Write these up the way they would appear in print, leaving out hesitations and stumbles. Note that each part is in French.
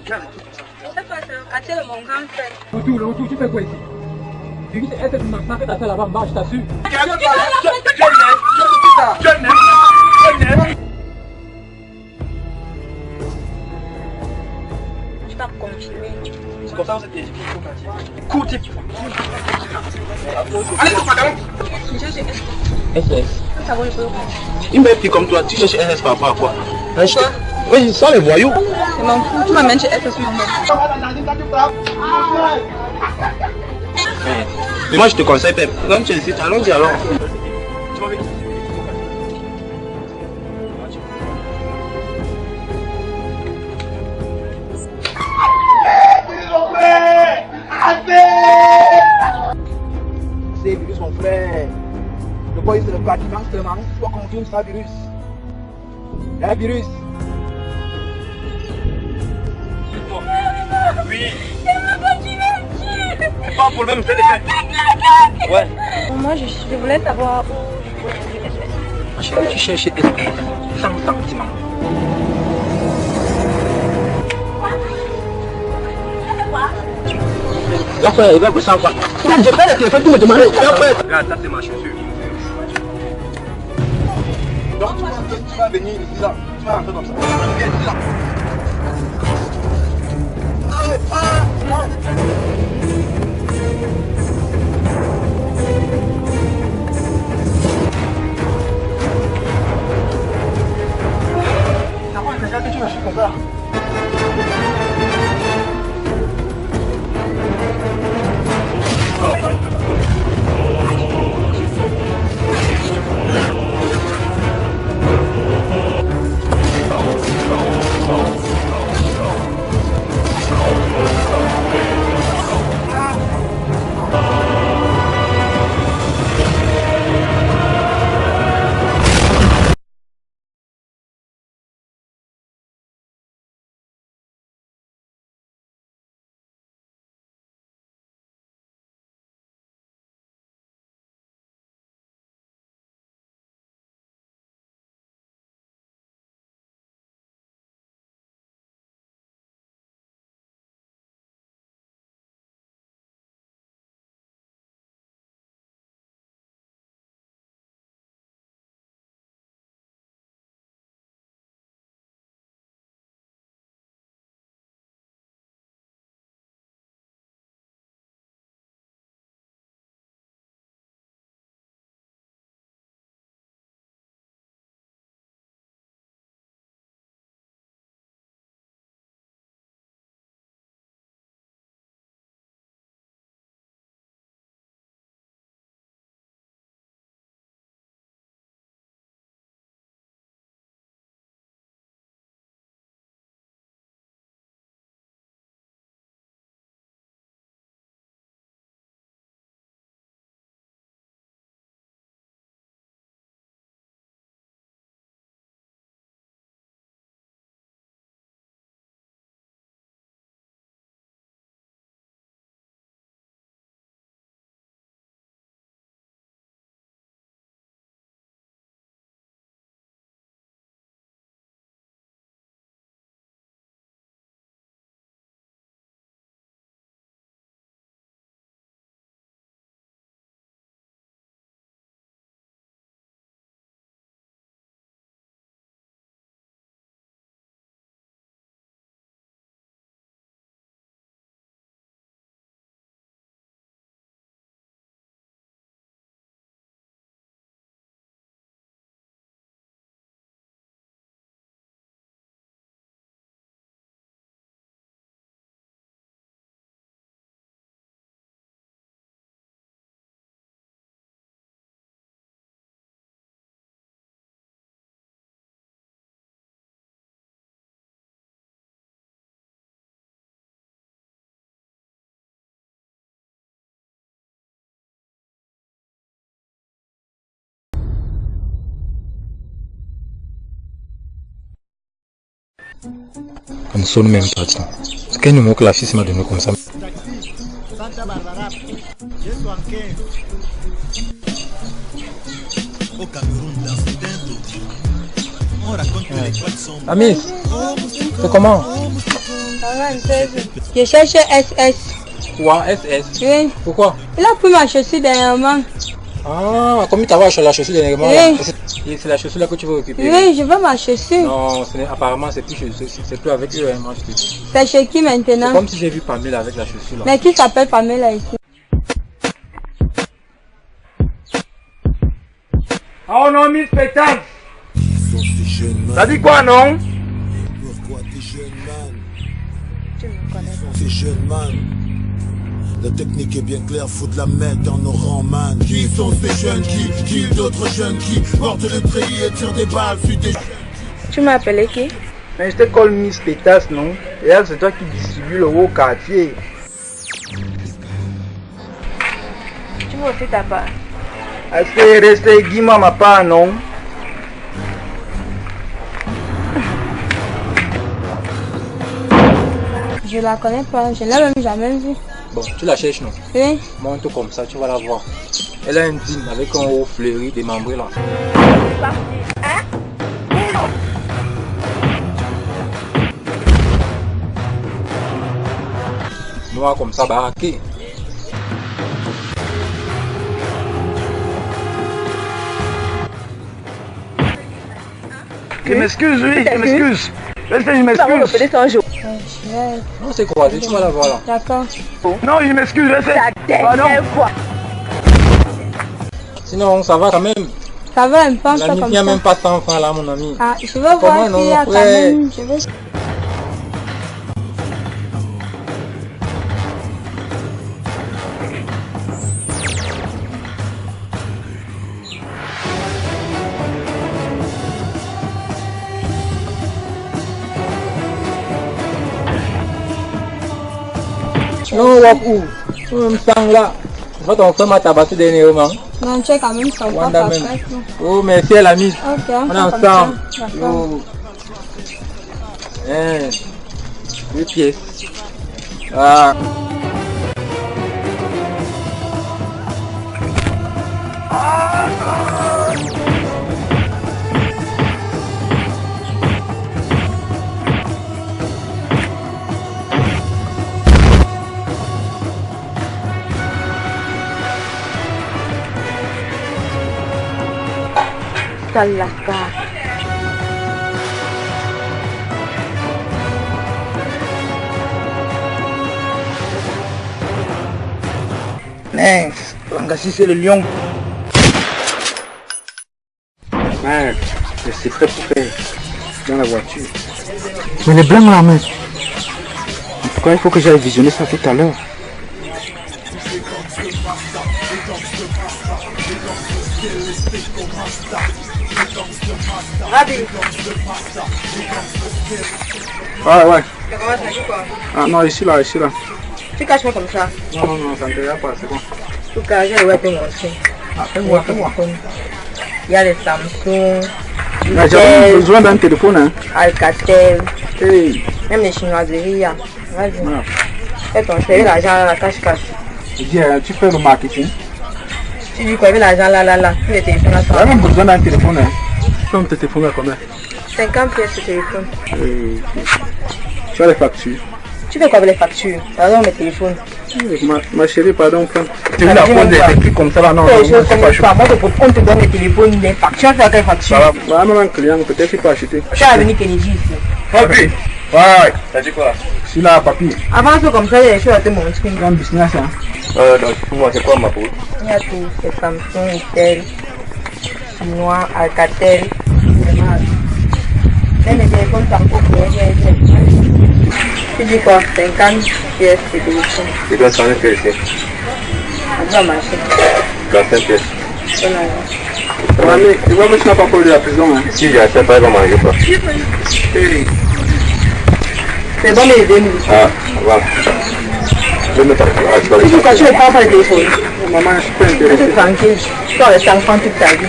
calme. C'est quoi ça? Attends, mon grand frère. Retour, tu fais quoi ici? Tu dis que c'est elle m'a fait ta tête là-bas en bas, je t'assure. Je vais continuer. C'est comme ça vous êtes éduqués au quartier. Cours, type. Allez, ton pantalon. SS. Ça va, je peux. Une belle fille comme toi, tu cherches SS par rapport à quoi? Oui, sans les voyous. C'est mon fou, tu m'amènes chez SS. Mais moi je te conseille, Pep. Comme tu es ici, allons-y alors. Tu vas venir. C'est virus mon frère. Le boy c'est le bâtiment seulement. Tu dois continuer ça virus. Un virus. Oui. Pas un problème, fais des faits. Ouais. Moi, je voulais savoir. Ma chérie, tu cherches SS sans sentiment. Après, il va vous savoir. Je prends le téléphone, tu me demandes. Regarde, ça c'est ma chaussure. Donc tu vas venir ici là. Tu vas rentrer comme ça. Viens ici là. Regarde que tu me suis comme ça. On ne sonne même pas ça. C'est quel numéro que la fille m'a donné comme ça? Santa Barbara, je suis en quai. Au Cameroun, dans ce temps, on raconte que les toits sont... Amis, c'est comment? Je cherche SS. Quoi, SS? Oui. Pourquoi? Il a pris ma chaussure dernièrement. Ah, comment tu as acheté la chaussure dernièrement? Oui. C'est la chaussure là que tu veux récupérer? Oui, je veux ma chaussure. Non, apparemment c'est plus avec eux, hein, moi je te dis. C'est chez qui maintenant? C'est comme si j'ai vu Pamela avec la chaussure là. Mais qui s'appelle Pamela ici? Oh non, Miss Pétard. Ça dit quoi, non? Pourquoi t'es jeune man? Tu me connais pas. T'es jeune man. La technique est bien claire, faut de la mettre dans nos rangs, man. Qui sont ces jeunes qui killent d'autres jeunes qui portent le treillis et tirent des balles sur des jeunes? Tu m'as appelé qui? Mais je te colle Miss Pétas, non? Et là, c'est toi qui distribue le haut quartier. Tu veux aussi ta part? Est-ce que rester Guima ma part, non? Je la connais pas, je l'ai même jamais vue. Bon, tu la cherches non? Oui. Monte comme ça, tu vas la voir. Elle a un jean avec un haut fleuri démembré là. Noir comme ça, baraqué. Je m'excuse, oui, je m'excuse. Je m'excuse. Non, c'est croisé, tu vas la voir là. D'accord. Non, je m'excuse, pardon. Sinon, ça va quand même. Ça va un peu, La ça nuit, il comme n'y a ça. même pas 100 francs là, mon ami. Ah, je veux voir s'il y a quand même. Je veux... Non, Wakou, tu me sens là. Moi, ton frère m'a tabassé dernièrement. Non, tu es quand même sympa, Wanda parfait. même. Oh, merci à la mise. Ok, On est fait ensemble. comme ça. D'accord. Oh. Hein. 2 pièces. Ah. Talaga. Mince, Langassi c'est le lion. Merde, c'est prêt pour faire dans la voiture. Mais les blancs là, mec. Pourquoi il faut que j'aille visionner ça tout à l'heure? Rabi, Ah ouais. tu commences à dire quoi? Ah non, ici là, ici là. Tu caches pas comme ça. Non, non, non, ça ne te regarde pas, c'est bon. En tout cas, j'ai le web montrer. Ah, fais-moi, fais-moi. Il y a les Samsung, Mais j'avais besoin d'un téléphone, hein. Alcatel, Hey. même les chinoiseries. Vas-y. Ah. Fais ton chèvre, l'argent là, la cache-cache. Je dis, tu fais le marketing. Tu dis quoi, avec l'argent là, tous les téléphones là sont J'avais même besoin d'un téléphone, hein. Tu fais tes téléphones à combien? 50 pièces de téléphone. Tu as les factures. Tu fais quoi avec les factures? Pardon, mes téléphones. Ma chérie, pardon, frère. Tu veux la prendre des trucs comme ça là, non, non, Je non, c'est pas connais chaud. pas. Moi, on te donne les téléphones, les factures. Tu fais quelle facture? Ça va, même un client, peut-être qu'il peut acheter. Je suis venu Kennedy ici. Papi. Ouais. T'as dit quoi? Je suis là, papi. Avant ça, comme ça, il y a des choses à te montrer. C'est un business, hein. Donc pour moi c'est quoi ma peau? Il y a tout. C'est Samsung, Itel, Chinois, Alcatel. Même les téléphones Samsung, tu dis quoi? 50 pièces de téléphone. C'est quoi 100 pièces ici? Ça doit marcher. 25 pièces. Bonne année. Ouais, mais tu vois, mais tu n'as pas parlé de la prison, hein. Si j'achète pas, il va manger pas. Hey. C'est bon les 2000. Ah, voilà. Je vais mettre à Tu dis quoi? Tu ne prends pas le téléphone. Maman, je suis pas Tu intéressé. es tranquille. Tu as les enfants toute ta vie.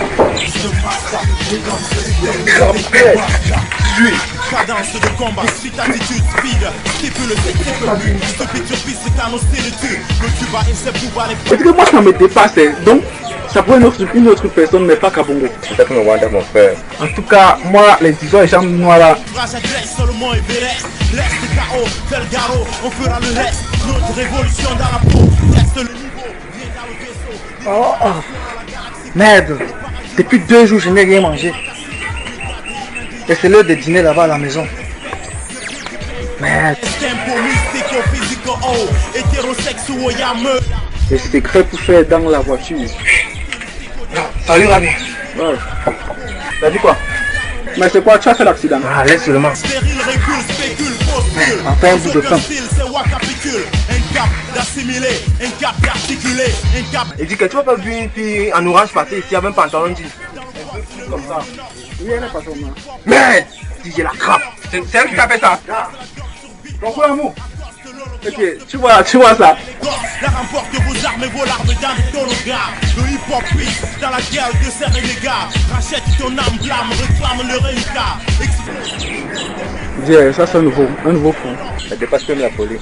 Cadence de combat, suite attitude, speed. T'es plus le ce picture piste, c'est annoncé le tube. Le tuba et ses pouvoirs, les Parce que moi, ça me dépasse, hein. Donc, Ça pourrait être une autre personne, mais pas Kabongo. Peut-être me Wanda, mon frère. En tout cas, moi, les tisons et chambres noires là. Oh, merde. Depuis 2 jours, je n'ai rien mangé. Et c'est l'heure de dîner là-bas à la maison. Merde. Les secrets pour faire dans la voiture. Salut, Rami. Ouais. T'as dit quoi? Mais c'est quoi? Tu as fait l'accident? Ah, laisse seulement. Enfin, un bout de pain. Il dit que tu n'as pas vu une fille en orange passer ici avec un pantalon jeans. Comme ça. Oui, elle n'est pas sur moi. Merde! Dis, j'ai la crappe. C'est elle qui t'a fait ça. Ton frère amour. Ok, tu vois ça. La remporte vos armes et vos larmes dans ton regard. Le hip-hop dans la guerre de serre et les gars. Rachète ton âme, blâme, réclame le résultat. Dis, ça c'est un nouveau fond. Ça dépasse même la police.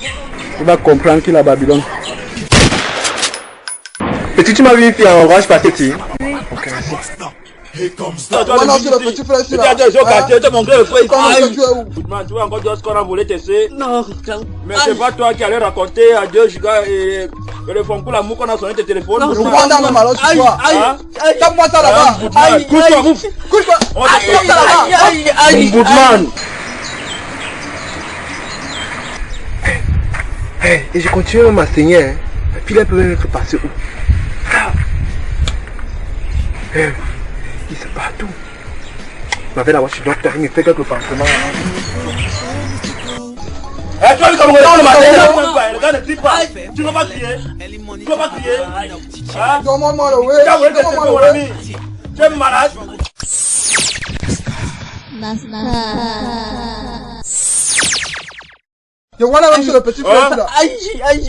Tu vas comprendre qu'il a Babylone. Petit, tu m'as vu une fille en orange passer ici? Oui. Ok, merci. Et comme ça. Maintenant, c'est le petit frère ici là. Mon frère, Comment est-ce que tu es où? tu vois encore dire ce qu'on a volé tes C. Non, Mais c'est pas toi qui allais raconter à Dieu Giga et le fond pour l'amour qu'on a sonné tes téléphones. Le Rwanda même alors tu vois. Tape-moi ça là-bas. Couche-toi, bouffe. Couche-toi. Tape ça là-bas. Goodman. Hey, et je continue à m'enseigner. Hein. Et puis là, peut même être passé où? Hey, il sait partout. Ma belle, je suis docteur, il me fait quelques pansements. Eh, toi, le Camerounais, le gars ne crie pas. Tu ne vas pas crier. Tu ne vas pas crier. Hein? Donne-moi le ouais. Tu es malade. Je vois là même sur le petit frère là.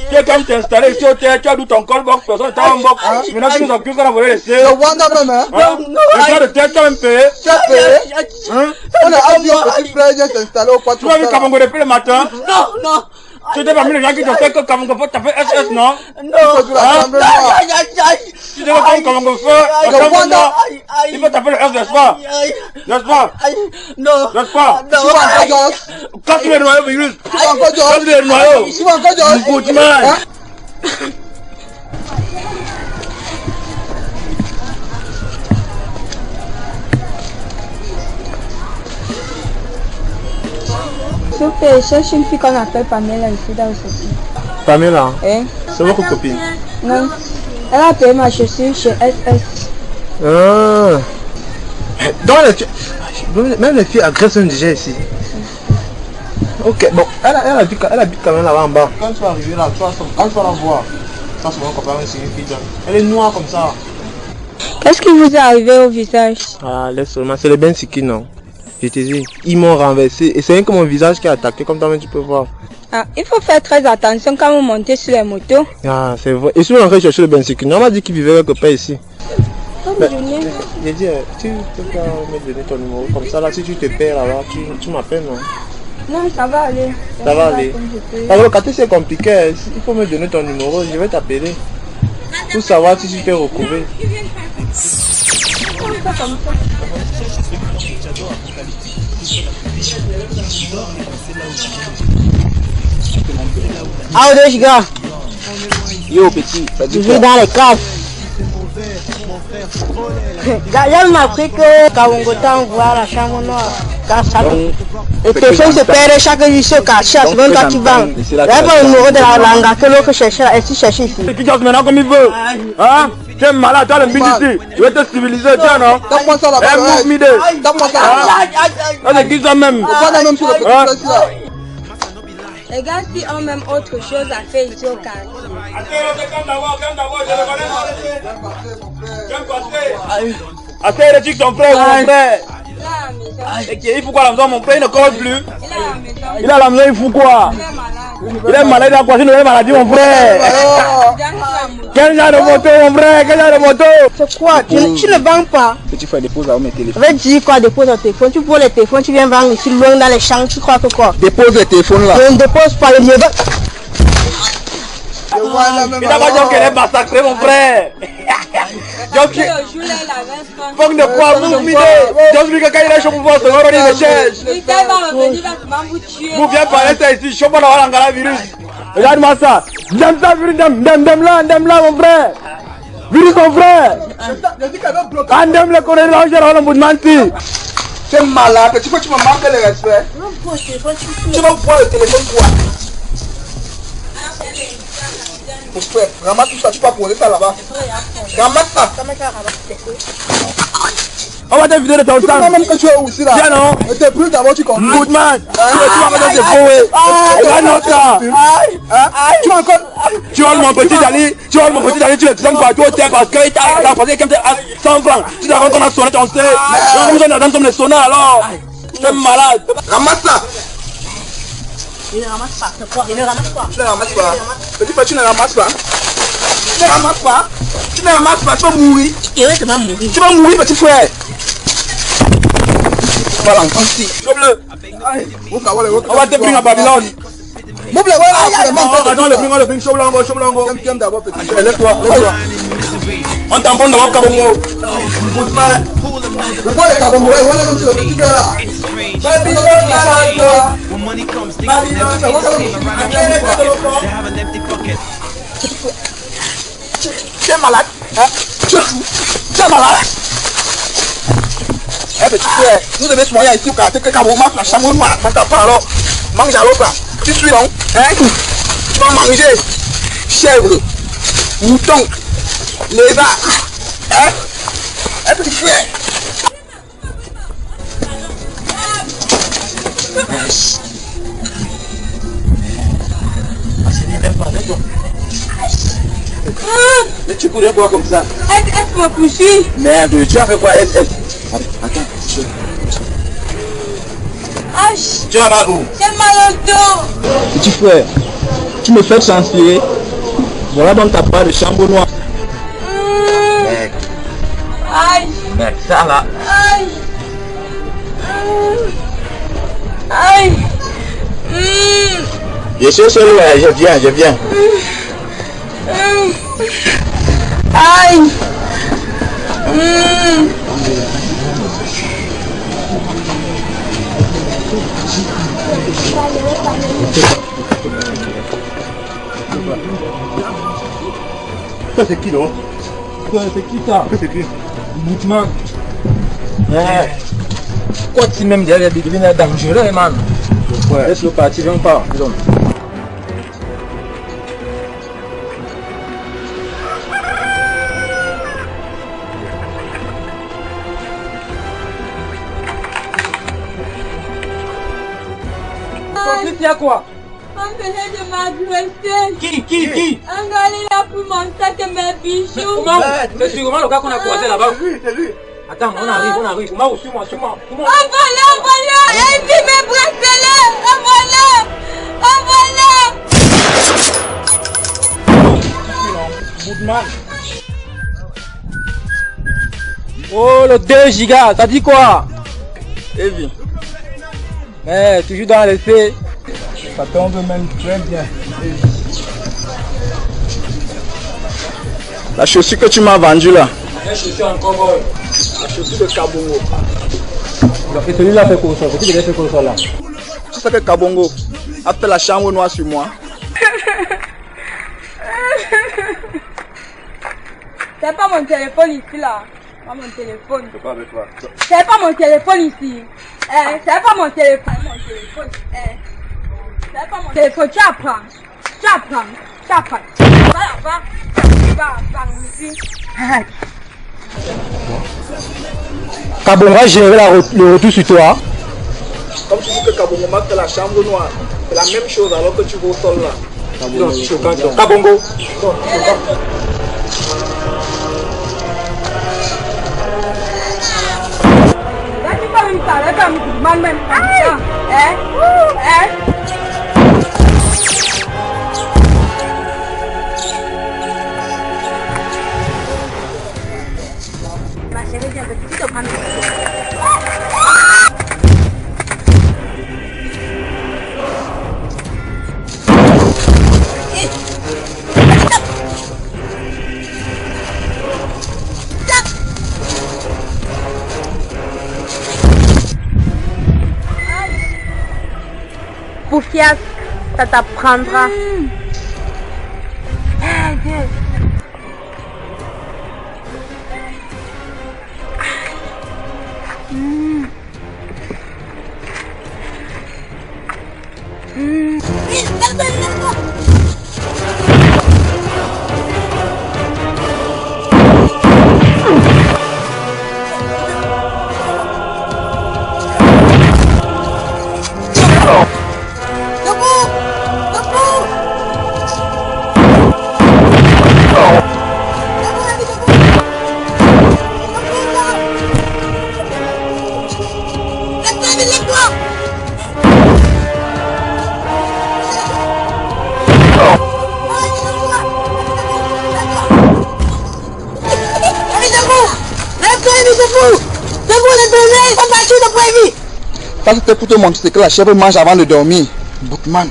Tu es quand t'es installé ici au terre, tu as d'où ton col box, personne t'a un box. Maintenant tu nous accuses qu'on a volé les C. Le Rwanda même hein. Le gars de terre, tu as même payé. Tu as payé. On a dit au petit frère vient s'installer au poids. Tu as vu Kabongo depuis le matin? non. Tu t'es parmi les gens qui te fait que Kabongo faut taper SS, non? Tu t'es comme Kabongo fait, Le Rwanda. il faut taper le S, n'est-ce pas? N'est-ce pas? Non. N'est-ce pas? Tu vas encore Joss. Quand tu es noyau, virus. Tu vas encore Quand Joss. tu es noyau. Tu vas encore Joss. Goodman. S'il vous plaît, cherche une fille qu'on appelle Pamela ici dans le souci. Pamela, Hein? c'est votre copine. Non. Elle a payé ma chaussure chez SS. Ah. Donc, même les filles agressent un DJ ici. Ok, bon, elle habite quand même là-bas en bas. Quand tu vas arriver là, quand tu vas la voir, ça c'est mon copain, c'est une fille. Elle est noire comme ça. Qu'est-ce qui vous est arrivé au visage? Ah, laisse seulement, c'est le Bensiki, non? Je te dis, ils m'ont renversé et c'est rien que mon visage qui est attaqué, comme toi-même tu peux voir. Ah, il faut faire très attention quand vous montez sur les motos. Ah, c'est vrai. Et si on va chercher le Bensiki, on m'a dit qu'il vivait quelque part ici. Bonne journée. J'ai dit, tu peux pas me donner ton numéro comme ça, là, si tu te perds là-bas, tu m'appelles, non? Non, ça va aller. Ça va aller. Alors, quand c'est compliqué, il faut me donner ton numéro, je vais t'appeler. Pour savoir si tu t'es retrouvé. Ah, deux gigas. Yo, petit, ça dit Je quoi? vais dans les caves. J'ai appris que Kabongo t'envoie la chambre noire. Le téléphone se perd chaque jour sur caché, c'est même toi qui vends. Il n'y a pas le numéro de la langue que l'autre cherche là, et tu cherches ici. Tu danses maintenant comme il veut. Hein? Tu es malade, tu as le midi ici. Je vais te civiliser, tiens, non? Tape-moi ça là-bas. Eh, move midi. Tape-moi ça là-bas. On est qui ça même? Le Rwanda même sur le petit frère ici là. Les gars qui ont même autre chose à faire ici au quartier. Assez hérétique ton frère ou mon frère? Il est à la maison. Il fout quoi à la maison? Mon frère il ne cause plus. Il est à la maison. Il est à la maison, il fout quoi? Il est malade. Il est malade, il a quoi? C'est une nouvelle maladie, mon frère. Quel genre de moto, mon frère? Quel genre de moto? C'est quoi? Tu ne vends pas. Petit frère, dépose là où mes téléphones. Je vais dire quoi, dépose ton téléphone. Tu prends les téléphones, tu viens vendre ici loin dans les champs, tu crois que quoi? Dépose le téléphone là. Je ne dépose pas le mieux. Il n'a pas dit qu'elle est massacrée, mon frère. Donc, Fong de quoi, vous m'idez. Donc, lui, quand il est chaud pour voir, c'est vrai, il me cherche. Vous viens parler ça ici, chaud pour avoir un virus. Regarde-moi ça. J'aime ça, virus, j'aime là, mon frère. Virus, mon frère. Andem le connaît, là, j'ai un bout de menti. C'est malade, tu m'as manqué le respect. Tu vas voir le téléphone quoi? Mon frère, ramasse tout ça, tu vas poser ça là-bas. Ramasse ça. On va te vider de ton sang. Même que tu es aussi là. Tiens non. T'es plus d'abord tu comprends. Goodman. Tu vas me donner des fouets. Regarde ça. Tu vas encore. Tu vois mon petit Ali, tu le donnes partout au terre parce que t'as passé comme 100 francs. Tu t'as qu'on a sonné ton C. Donc vous êtes dans le sonner alors. Tu es malade. Ramasse ça. Il ne ramasse pas, c'est quoi? Il ne ramasse pas. Tu ne ramasses pas. Petit frère, tu ne ramasses pas. Tu ne ramasses pas. Tu ne ramasses pas, tu vas mourir. Il va mourir. Tu vas mourir, petit frère. Voilà, ici. On va te prendre à Babylone. Mouble, voilà. Attends, le bring, chaud-blanco. Tiens d'abord, petit frère. Lève-toi. On t'emprunte d'abord Kabongo. Le bois est Kabongo, voilà comme tu le petit frère là. Tu es malade, hein? Tu es fou, tu es malade. Eh petit frère, nous devons se moyen ici au quartier que Kabongo marque la chambre noire. Quand t'as pas alors, mange à l'autre là. Tu suis non? Hein? Tu vas manger chèvre, mouton, lézard. Hein? Eh petit frère. Mais tu courais quoi comme ça? Elle m'a poussé. Merde, tu as fait quoi? Attends. Tu as mal où? J'ai mal au dos. Petit frère, tu me fais transpirer. Voilà donc ta part de chambre noire. Mec. Aïe. Mec, ça là. Aïe. Aïe. Je suis seul, je viens. Aïe. Ça c'est qui là? C'est qui ça? C'est qui? Boutman. Quoi tu même derrière il devient dangereux, man. Ouais. Laisse le parti, viens pas. Il y a quoi? On venait de m'agresser. Qui? Un gars il a pris mon sac et mes bijoux. Comment? C'est sûrement le gars qu'on a croisé là-bas. C'est lui. Attends, on arrive. Comment? Suis-moi. Un voleur. Et puis mes bracelets. Un voleur. Oh, le 2 gigas, t'as dit quoi? Evie. Mais toujours dans l'essai. Ça tombe même très bien. La chaussure que tu m'as vendue là. La chaussure en cowboy. La chaussure de Kabongo. Et celui-là fait quoi ça? Petit il fait quoi ça là? Tu sais que Kabongo a fait la chambre noire sur moi. C'est pas mon téléphone ici là. Pas mon téléphone. C'est pas avec toi. C'est pas mon téléphone ici. C'est pas mon téléphone. C'est pas mon téléphone. Tu apprends. Ici. Kabongo va gérer le retour sur toi. Comme tu dis que Kabongo m'a fait la chambre noire, c'est la même chose alors que tu vas au sol là. Kabongo. poufias, ça t'apprendra. Ça c'était pour te montrer que la chèvre mange avant de dormir. Bookman.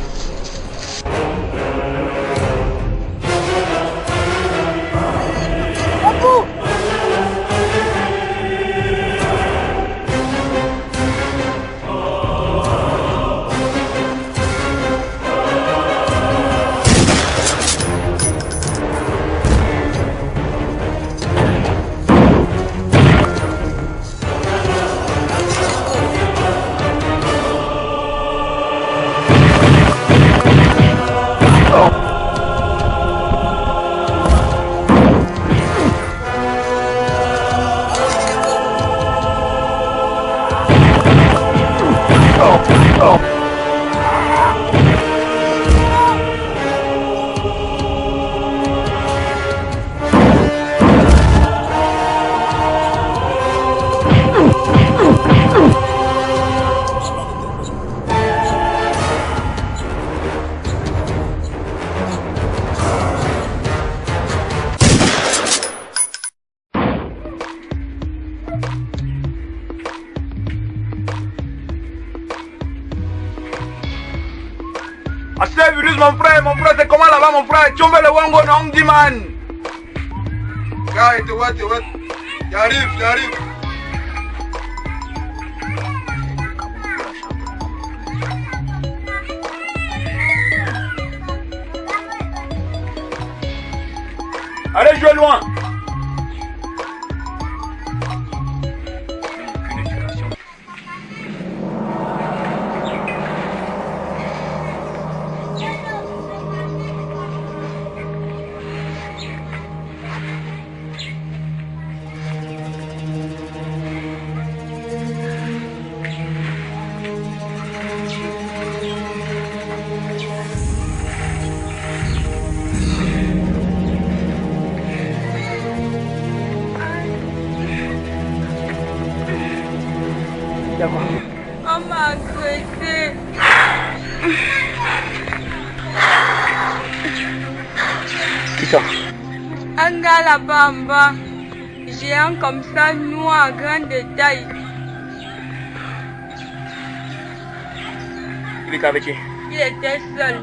Assez virus mon frère c'est comment là-bas mon frère? Tu veux le wango non dit man? Gars, t'es what? J'arrive. Allez jouer loin. On m'a agressé. Qui ça? Un gars là-bas en bas, géant comme ça, noir, grand de taille. Il est avec qui? Il était seul.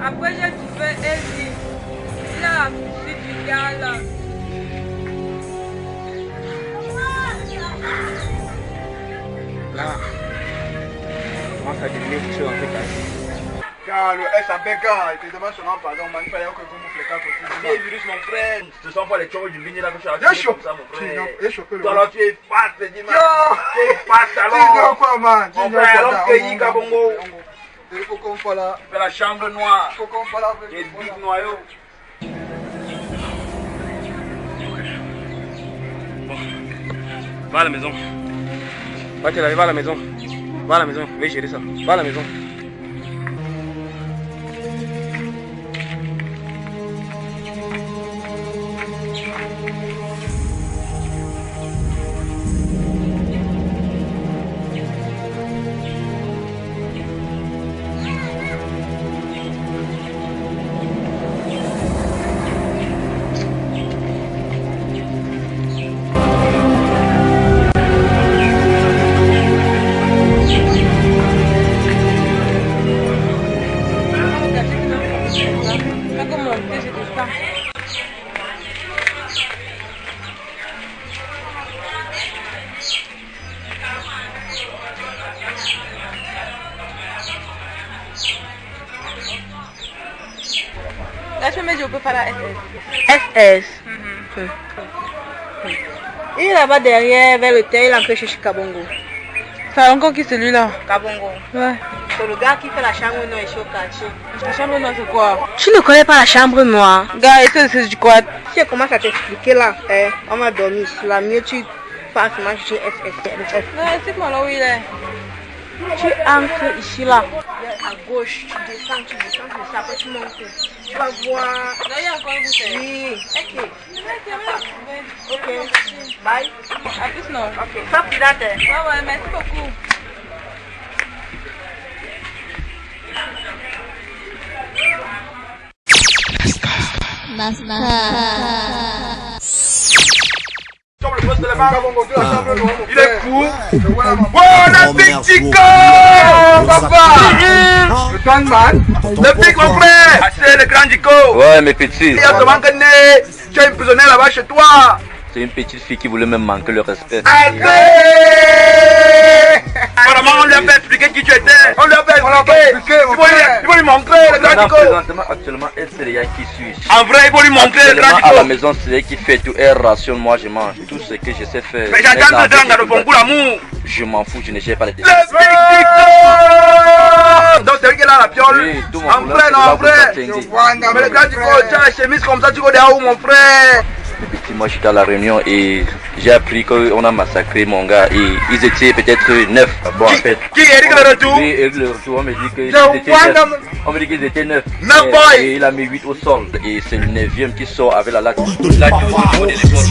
Après, j'ai trouvé Ellie. Il a accouché du gars là. Là, comment ça devient quelque chose en fait? Car le SAPK, il te demande son nom, pardon, mais il fallait que vous mouflez quand Il est virus mon frère. Ce sont pas les chevaux du vigné là que je suis Bien chaud. comme ça mon frère. Il est chauffé le Toi là tu es fat, dis moi. Tu es fat Dis alors. quoi, man? Mon frère, alors que y a Bongo. Il faut qu'on fasse là. Fais la chambre noire. Il faut qu'on fasse là. Tu es big noyau. Va à la maison. Va te laver, va à la maison. Va à la maison, je vais gérer ça. Va à la maison. on peut faire la SS. Il est là-bas derrière, vers le terre, il a empêché chez Kabongo. C'est encore qui celui-là? Kabongo. Ouais. C'est le gars qui fait la chambre noire ici au quartier. La chambre noire, c'est quoi? Tu ne connais pas la chambre noire? Gars, et c'est du quoi? Si je commence à t'expliquer là, on va dormir ici. La mieux tu passes, moi je dis SS. Non, explique-moi là où il est. Tu entres ici là, à gauche, tu descends, après tu montes. Tu vas voir. Là, il y a encore une bouteille. Oui. Ok. Bye. À plus, non. Ok. Sois prudente. Ouais, merci beaucoup. Il est fou. Bon appétit, papa. Le Tandman. Le big mon frère. C'est le grand Dico. Ouais, mes petits. Il y a comment que tu as une prisonnière là-bas chez toi. C'est une petite fille qui voulait me manquer le respect. Vraiment, on lui a fait expliquer qui tu étais. On lui a fait expliquer. Il faut lui montrer le grand Dico. Actuellement, elle sait déjà qui suis. En vrai, il faut lui montrer le grand Dico. À la maison, c'est elle qui fait tout. Elle rationne, moi je mange. Tout ce que je sais faire. Mais j'attends le drang dans le bon goût l'amour. Je m'en fous, je ne sais pas les détails. Donc c'est lui qui est là la piole. Oui, tout mon en vrai, non, en vrai. Mais le grand Dico, tu as la chemise comme ça, tu go derrière où mon frère? Moi j'étais à la réunion et j'ai appris qu'on a massacré mon gars et ils étaient peut-être 9. Bon, en fait. Qui Eric le retour? Oui, Eric le retour, on me dit qu'ils étaient 9. On me dit qu'ils étaient 9. Et il a mis 8 au sol et c'est le 9e qui sort avec la latte. Tu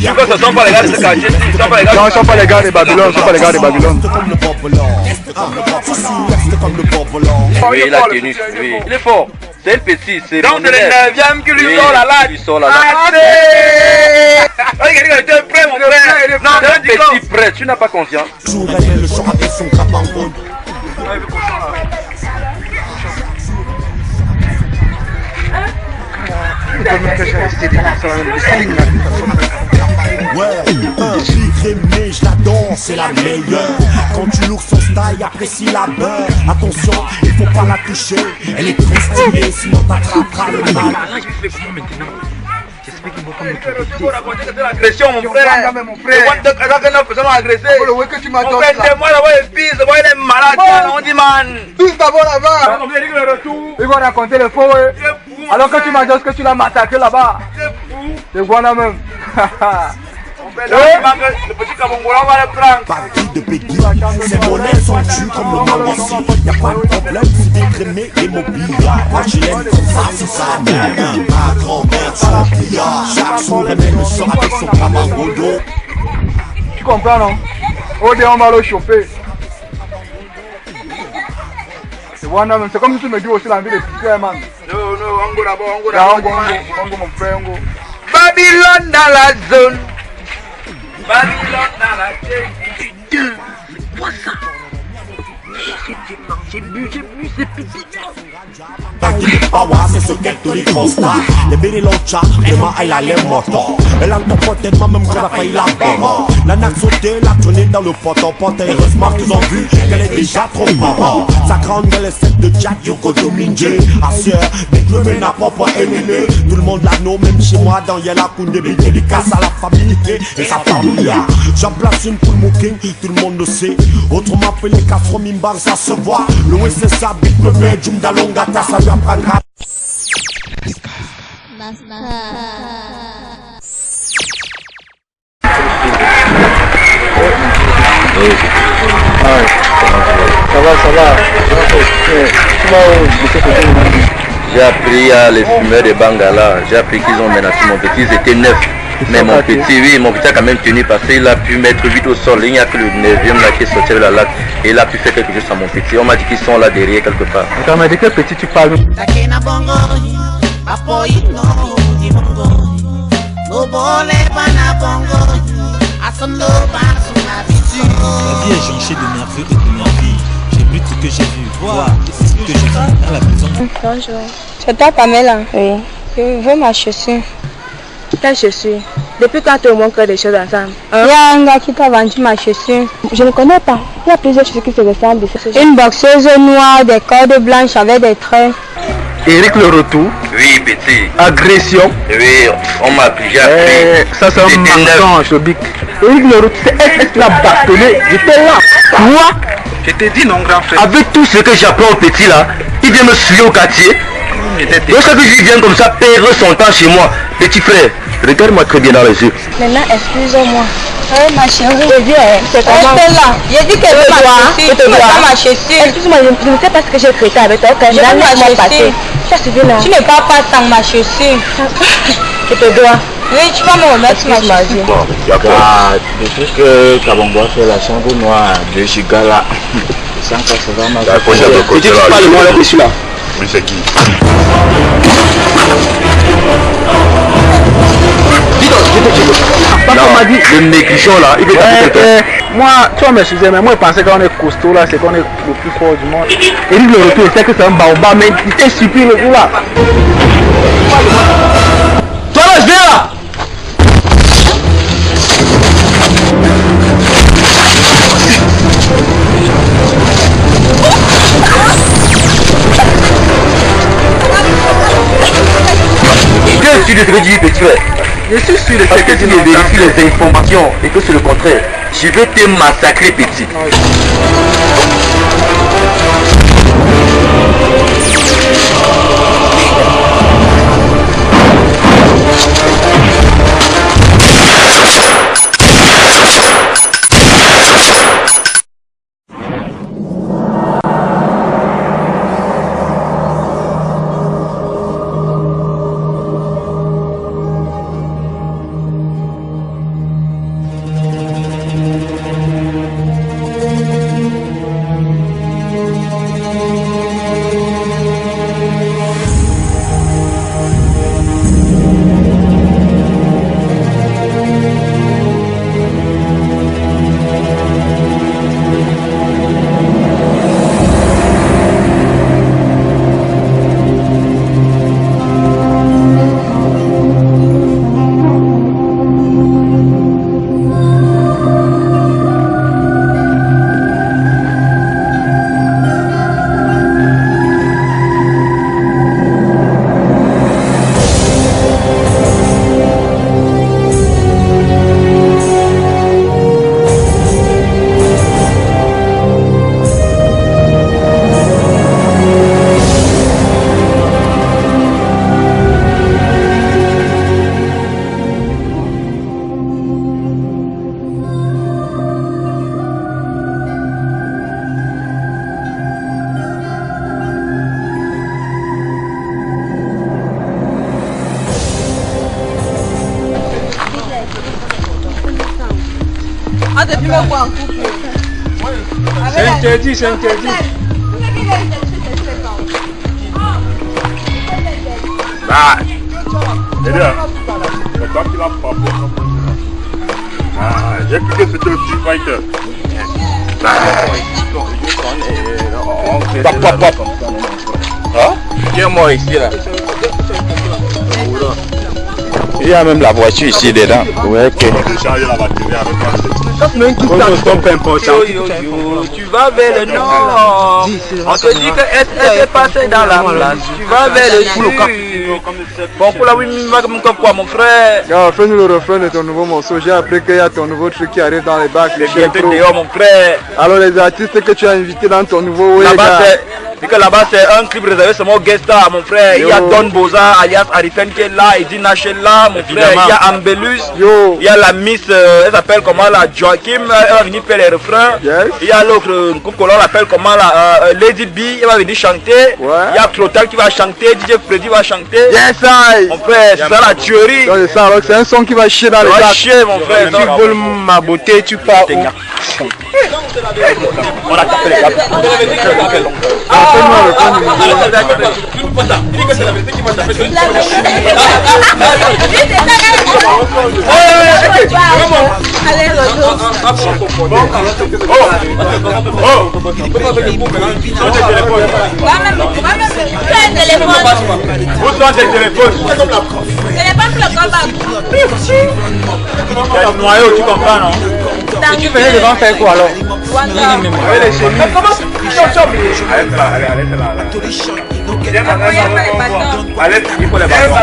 vois, ce sont pas les gars de ce quartier. Non, ce ne sont pas les gars de Babylone, ce ne sont pas les gars de Babylone. Oui, il a tenu, oui. Il est fort. C'est un petit, c'est donc c'est le 9e qui lui sort la latte. Lui sort la latte. Regarde, tu es prêt mon frère. Non, c'est un petit prêt, tu n'as pas confiance. Le choix avec son cabangon. Ouais, mais je la danse, c'est la meilleure. Quand tu lourds son style, apprécie la beurre. Attention, il faut pas la toucher. Elle est trop stylée, sinon t'attraperas le mal. Il faut raconter que c'est l'agression, mon frère. Mon frère. Quand 9 personnes ont agressé. Mon frère, c'est moi d'abord les fils, moi il est malade. On dit man. Tous d'abord là-bas. Ils vont raconter le faux. Alors que tu m'as dit que tu l'as massacré là-bas. C'est voilà même. Le petit Kabongola va le prendre. Parti de Pékin, ces monnaies sont tues comme le Mawassi. Y'a pas de problème, c'est décrémé et mobile. Moi je l'aime comme ça, c'est ça même. Ma grand-mère, son pillard. Chaque soir, elle me sort avec son cabangodo. Tu comprends non? Au dé on va le chauffer. C'est voilà même, c'est comme si tu me dis aussi l'envie de piquer man. Non, on go d'abord, on go d'abord. On go mon frère, on go. Babylone dans la zone. Babylone dans la zone. Vois ça. J'ai bu, c'est pipi. C'est ce qu'elle te dit constat. Les bénis l'oncha, demain elle a les motos. Elle a ton pote, même quand elle la barre. La naque sautée, la tenue dans le pote. Heureusement qu'ils ont vu qu'elle est déjà trop marrant. Sa grande gueule est celle de Jack Yoko Domingue. Assure, dès que le n'a pas éliminé. Tout le monde la nomme, même chez moi dans Yela Koundé. Dédicace à la famille et sa famille. J'en place une pour le mouking, tout le monde le sait. Autrement appelé Castro Mimbar, ça se voit. Le c'est ça, big bébé, Jumda Longata, ça lui apprendra. Ça va. J'ai appris à les fumeurs de Bangala, j'ai appris qu'ils ont menacé mon petit, ils étaient 9. Mais mon petit a quand même tenu parce qu'il a pu mettre 8 au sol. Il n'y a que le 9e là qui est sorti de la latte et il a pu faire quelque chose à mon petit. On m'a dit qu'ils sont là derrière quelque part. On m'a dit que petit tu parles. La vie est jonchée de nerveux et d'énergie. J'ai vu tout ce que j'ai vu, voir ce que j'ai vu dans la maison. Bonjour. C'est toi Pamela? Oui. Je veux ma chaussure. Quelle chaussure? Depuis quand tu montres des choses ensemble? Il y a un gars qui t'a vendu ma chaussure. Je ne connais pas. Il y a plusieurs chaussures qui se ressemblent. Une boxeuse noire, des cordes blanches avec des traits. Eric le retour. Oui, petit. Agression. Oui, on m'a déjà appris. Ça c'est un mensonge, Bic. Eric le retour, c'est la bâtonné. J'étais là. Quoi? Je t'ai dit non, grand frère. Avec tout ce que j'apprends au petit là, il vient me suivre au quartier. Donc ça que je viens comme ça perdre son temps chez moi. Petit frère, regarde-moi très bien dans les yeux. Maintenant, excuse-moi. Ma chérie, c'est comment? J'ai dit qu'elle veut marcher. Excuse-moi, je ne sais pas ce que j'ai traité avec toi. Je vais marcher. Tu n'es pas tant ma chaussée. Je te dois. Oui, tu vas me remettre ma chaussée. Bon, d'accord. Depuis que Kabongo a fait la chambre noire de Gigala, ça va mal. Tu parles de moi là, je suis là. Oui, c'est qui? Papa m'a dit, le maigrichon là, il veut taper quelqu'un. moi, tu vas m'excuser, mais moi je pensais qu'on est costaud là, c'est qu'on est le plus fort du monde. Eric le retour, c'est que c'est un baobab, mais il s'est suivi le coup là. Toi là, je viens là. Qu'est-ce que tu devrais dire, petit frère? Je suis sûr de Parce ce que que tu tu vérifies les informations et que c'est le contraire, je vais te massacrer, petit. C'est interdit, c'est interdit. Bah, c'est bien. C'est toi qui l'as frappé. Ah, j'ai cru que c'était le Street Fighter. Viens-moi ici là. Il y a même la voiture ici dedans. Ouais, ok. Tu vas vers le nord. On te dit que elle est passée dans la place. Tu vas vers le sud. Bon, pour la oui, quoi, mon frère? Fais-nous le refrain de ton nouveau morceau. J'ai appris qu'il y a ton nouveau truc qui arrive dans les bacs. Les bientôt dehors, mon frère. Alors, les artistes que tu as invités dans ton nouveau là-bas, c'est un clip réservé seulement guest star, mon frère. Il y a Don Boza, alias Arifen qui est là, Edina Shell là, mon frère. Il y a Ambelus, il y a la Miss, elle s'appelle comment là, Joachim, elle va venir faire les refrains. Il y a l'autre, on l'appelle comment là, Lady B, elle va venir chanter. Il y a Trotal qui va chanter, DJ Freddy va chanter. Yes, I. Mon frère, c'est ça la tuerie. C'est un son qui va chier dans les bacs. Chier, mon frère. Tu veux ma beauté, tu pars où? On a tapé les gars. Noyau, tu comprends, non? Et tu venais devant faire quoi alors? Comment? Allez, il faut les bâtons.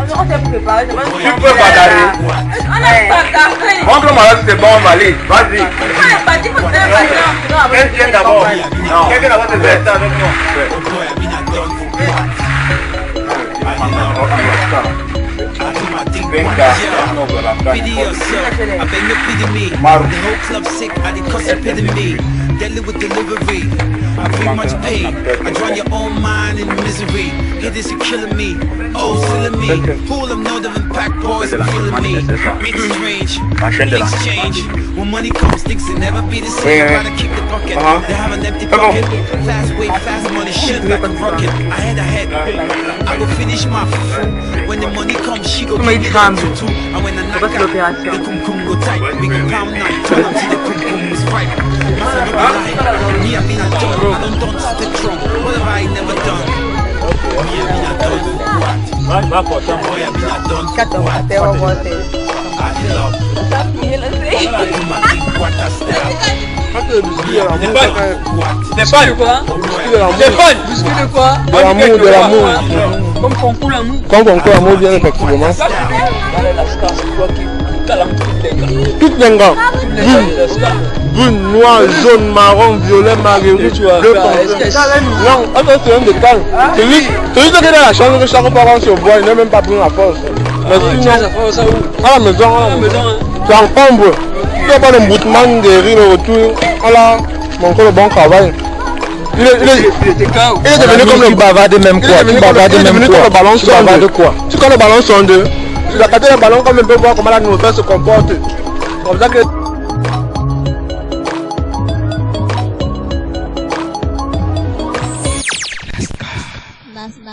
On s'est préparé. Tu peux bagarrer. On a bagarré. Montre moi là si c'est bon, on va aller. Vas-y. On est parti pour faire un bâton. Quelqu'un d'abord. Non. Quelqu'un d'abord te fait ça avec moi. Pity yourself, I beg you pity me. The whole club sick, I did cost you pity me. Deadly with delivery, I bring much pain. I drown your own mind in misery. It is killing me, oh silly me. Who them know them pack boys are killing me. It's strange, things change. When money comes, things will never be the same. Gotta keep the bucket, they have an empty pocket. Fast way, fast money, shit like a rocket. I head, I go finish my when the money comes, she go give me the two. And when I knock out, the kum kum go tight. We go pound night, turn up till the kum kum is right. Nothing no lie. Me, I been a done. I don't dance the drum. What have I never done? Me, I been a done. Boy, I been a done. I love. I do my thing, what I style. Stéphane, quoi? Stéphane, biscuit de quoi? De l'amour, de l'amour. Comme concours l'amour. Comme concours l'amour vient effectivement. Toutes les gars. Brune, noir, jaune, marron, violet, marguerite, bleu, non, c'est un décal. Celui qui est dans la chambre que chaque parent se voit, il n'est même pas pris la force. Mais sinon, à la maison, tu encombre. Tu n'as pas le boutement de riz, le retour. Voilà, mon corps, le bon travail. Il est devenu comme le bavard de même quoi. Il est devenu comme le ballon sonde. Tu connais le ballon sonde. Tu dois capter le ballon comme un peu voir comment la nourriture se comporte. Comme ça que. Nasta.